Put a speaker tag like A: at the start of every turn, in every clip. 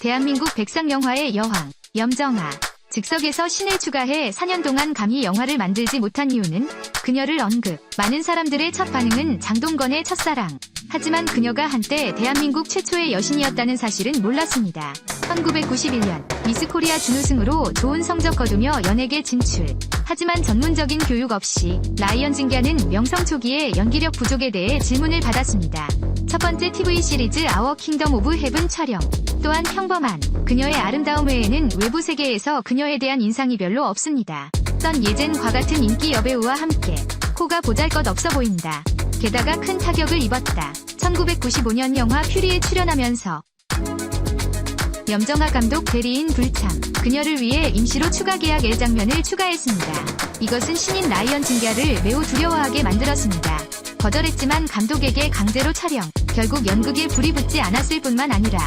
A: 대한민국 백상영화의 여왕, 염정아. 즉석에서 신을 추가해 4년 동안 감히 영화를 만들지 못한 이유는 그녀를 언급. 많은 사람들의 첫 반응은 장동건의 첫사랑. 하지만 그녀가 한때 대한민국 최초의 여신이었다는 사실은 몰랐습니다. 1991년 미스 코리아 준우승으로 좋은 성적 거두며 연예계 진출. 하지만 전문적인 교육 없이 라이언 징갸는 명성 초기에 연기력 부족에 대해 질문을 받았습니다. 첫 번째 TV 시리즈 아워 킹덤 오브 헤븐 촬영. 또한 평범한 그녀의 아름다움 외에는 외부 세계에서 그녀에 대한 인상이 별로 없습니다. 떤 예젠과 같은 인기 여배우와 함께 코가 보잘것없어 보인다. 게다가 큰 타격을 입었다. 1995년 영화 퓨리에 출연하면서 염정아 감독 대리인 불참. 그녀를 위해 임시로 추가 계약 L 장면을 추가했습니다. 이것은 신인 라이언 징갸를 매우 두려워하게 만들었습니다. 거절했지만 감독에게 강제로 촬영. 결국 연극에 불이 붙지 않았을 뿐만 아니라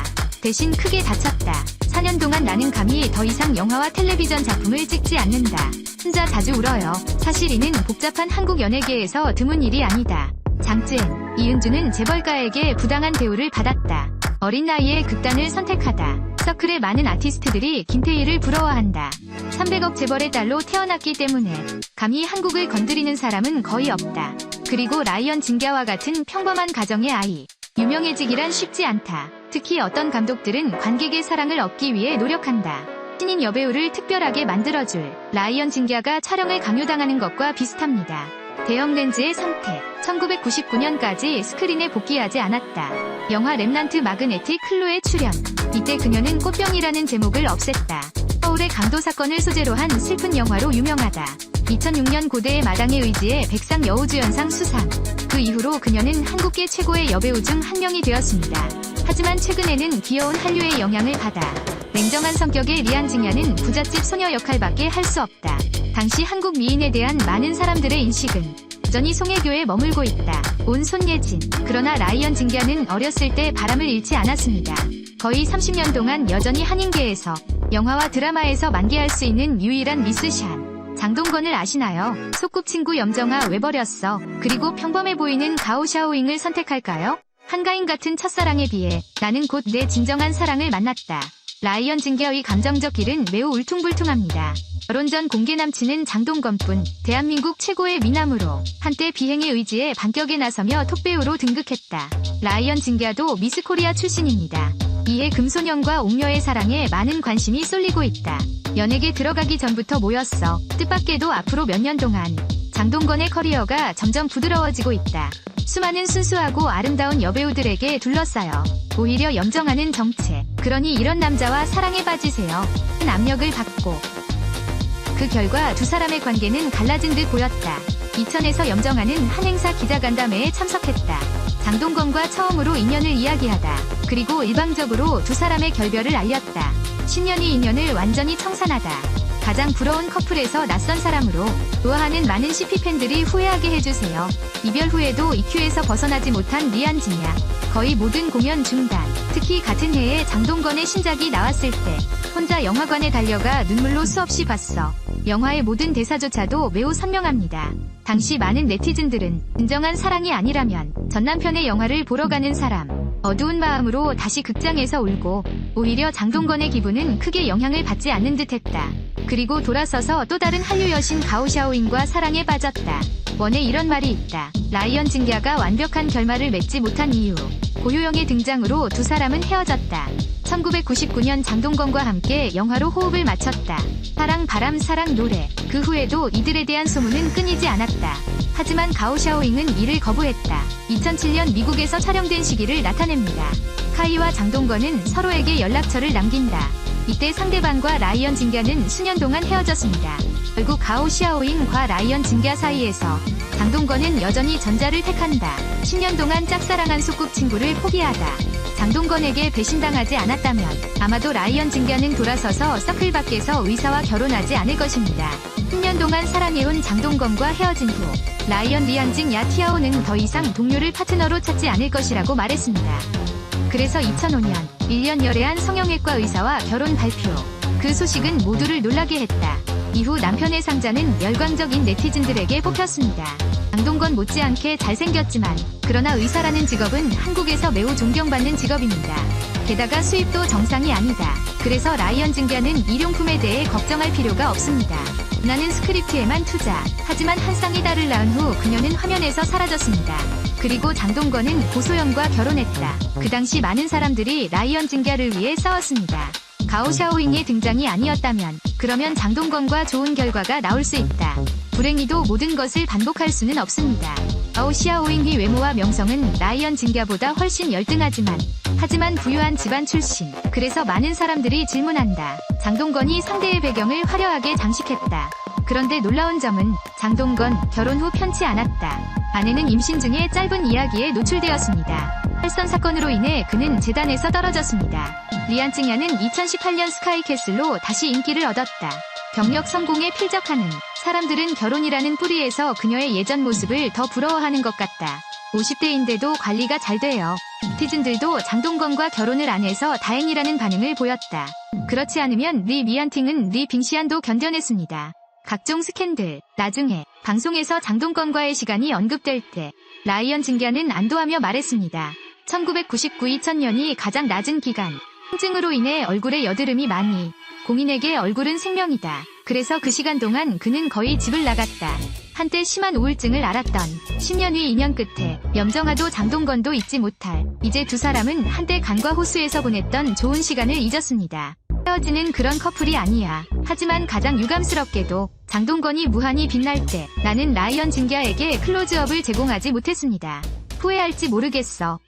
A: 대신 크게 다쳤다. 4년 동안 나는 감히 더 이상 영화와 텔레비전 작품을 찍지 않는다. 혼자 자주 울어요. 사실 이는 복잡한 한국 연예계에서 드문 일이 아니다. 장쯔엔, 이은주는 재벌가에게 부당한 대우를 받았다. 어린 나이에 극단을 선택하다. 서클의 많은 아티스트들이 김태희를 부러워한다. 300억 재벌의 딸로 태어났기 때문에 감히 한국을 건드리는 사람은 거의 없다. 그리고 라이언 징갸와 같은 평범한 가정의 아이. 유명해지기란 쉽지 않다. 특히 어떤 감독들은 관객의 사랑을 얻기 위해 노력한다. 신인 여배우를 특별하게 만들어줄 라이언 징갸가 촬영을 강요당하는 것과 비슷합니다. 대형 렌즈의 선택. 1999년까지 스크린에 복귀하지 않았다. 영화 렘넌트 마그네틱 클로에 출연. 이때 그녀는 꽃병이라는 제목을 없앴다. 서울의 강도 사건을 소재로 한 슬픈 영화로 유명하다. 2006년 고대의 마당에 의지해 백상 여우주연상 수상. 그 이후로 그녀는 한국계 최고의 여배우 중 한 명이 되었습니다. 하지만 최근에는 귀여운 한류의 영향을 받아 냉정한 성격의 리안 징야는 부잣집 소녀 역할밖에 할 수 없다. 당시 한국 미인에 대한 많은 사람들의 인식은 여전히 송혜교에 머물고 있다. 온 손예진. 그러나 라이언 징갸는 어렸을 때 바람을 잃지 않았습니다. 거의 30년 동안 여전히 한인계에서 영화와 드라마에서 만개할 수 있는 유일한 미스샨. 장동건을 아시나요? 소꿉친구 염정아 왜 버렸어? 그리고 평범해 보이는 가오 샤오잉을 선택할까요? 한가인 같은 첫사랑에 비해 나는 곧 내 진정한 사랑을 만났다. 라이언 징갸의 감정적 길은 매우 울퉁불퉁합니다. 결혼 전 공개 남친은 장동건뿐 대한민국 최고의 미남으로 한때 비행에 의지해 반격에 나서며 톱배우로 등극했다. 라이언 징갸도 미스 코리아 출신입니다. 이에 금소년과 옥녀의 사랑에 많은 관심이 쏠리고 있다. 연예계 들어가기 전부터 모였어. 뜻밖에도 앞으로 몇 년 동안 장동건의 커리어가 점점 부드러워지고 있다. 수많은 순수하고 아름다운 여배우들에게 둘러싸여 오히려 염정아는 정체. 그러니 이런 남자와 사랑에 빠지세요. 큰 압력을 받고 그 결과 두 사람의 관계는 갈라진 듯 보였다. 이천에서 염정아는 한 행사 기자간담회에 참석했다. 장동건과 처음으로 인연을 이야기하다. 그리고 일방적으로 두 사람의 결별을 알렸다. 10년이 인연을 완전히 청산하다. 가장 부러운 커플에서 낯선 사람으로 좋아하는 많은 CP팬들이 후회하게 해주세요. 이별 후에도 EQ에서 벗어나지 못한 리안 징야. 거의 모든 공연 중단. 특히 같은 해에 장동건의 신작이 나왔을 때 혼자 영화관에 달려가 눈물로 수없이 봤어. 영화의 모든 대사조차도 매우 선명합니다. 당시 많은 네티즌들은 진정한 사랑이 아니라면 전 남편의 영화를 보러 가는 사람. 어두운 마음으로 다시 극장에서 울고 오히려 장동건의 기분은 크게 영향을 받지 않는 듯했다. 그리고 돌아서서 또 다른 한류 여신 가오샤오잉과 사랑에 빠졌다. 원에 이런 말이 있다. 라이언 징갸가 완벽한 결말을 맺지 못한 이유. 고요영의 등장으로 두 사람은 헤어졌다. 1999년 장동건과 함께 영화로 호흡을 맞췄다. 사랑 바람 사랑 노래. 그 후에도 이들에 대한 소문은 끊이지 않았다. 하지만 가오샤오잉은 이를 거부했다. 2007년 미국에서 촬영된 시기를 나타냅니다. 카이와 장동건은 서로에게 연락처를 남긴다. 이때 상대방과 라이언 징갸는 수년 동안 헤어졌습니다. 결국 가오 샤오잉과 라이언 징갸 사이에서 장동건은 여전히 전자를 택한다. 10년 동안 짝사랑한 소꿉친구를 포기하다. 장동건에게 배신당하지 않았다면 아마도 라이언 징갸는 돌아서서 서클 밖에서 의사와 결혼하지 않을 것입니다. 10년 동안 사랑해온 장동건과 헤어진 후 라이언 리안징야 티아오는 더 이상 동료를 파트너로 찾지 않을 것이라고 말했습니다. 그래서 2005년 1년 열애한 성형외과 의사와 결혼 발표. 그 소식은 모두를 놀라게 했다. 이후 남편의 상자는 열광적인 네티즌들에게 뽑혔습니다. 장동건 못지않게 잘생겼지만 그러나 의사라는 직업은 한국에서 매우 존경받는 직업입니다. 게다가 수입도 정상이 아니다. 그래서 라이언 증기야는 일용품에 대해 걱정할 필요가 없습니다. 나는 스크립트에만 투자. 하지만 한 쌍의 딸을 낳은 후 그녀는 화면에서 사라졌습니다. 그리고 장동건은 고소영과 결혼했다. 그 당시 많은 사람들이 라이언 증기야를 위해 싸웠습니다. 가오 샤오잉의 등장이 아니었다면 그러면 장동건과 좋은 결과가 나올 수 있다. 불행히도 모든 것을 반복할 수는 없습니다. 가오 샤오잉의 외모와 명성은 라이언 증기야보다 훨씬 열등하지만 하지만 부유한 집안 출신. 그래서 많은 사람들이 질문한다. 장동건이 상대의 배경을 화려하게 장식했다. 그런데 놀라운 점은 장동건 결혼 후 편치 않았다. 아내는 임신 중에 짧은 이야기에 노출되었습니다. 혈선 사건으로 인해 그는 재단에서 떨어졌습니다. 리안 찡야는 2018년 스카이캐슬로 다시 인기를 얻었다. 경력 성공에 필적하는 사람들은 결혼이라는 뿌리에서 그녀의 예전 모습을 더 부러워하는 것 같다. 50대인데도 관리가 잘 돼요. 네티즌들도 장동건과 결혼을 안 해서 다행이라는 반응을 보였다. 그렇지 않으면 리 미안팅은 리 빙시안도 견뎌냈습니다. 각종 스캔들. 나중에 방송에서 장동건과의 시간이 언급될 때 라이언 증기야는 안도하며 말했습니다. 1999-2000년이 가장 낮은 기간. 통증으로 인해 얼굴에 여드름이 많이. 공인에게 얼굴은 생명이다. 그래서 그 시간 동안 그는 거의 집을 나갔다. 한때 심한 우울증을 앓았던 10년 후 인연 끝에 염정아도 장동건도 잊지 못할. 이제 두 사람은 한때 강과 호수에서 보냈던 좋은 시간을 잊었습니다. 헤어지는 그런 커플이 아니야. 하지만 가장 유감스럽게도 장동건이 무한히 빛날 때 나는 라이언 증기야에게 클로즈업을 제공하지 못했습니다. 후회할지 모르겠어.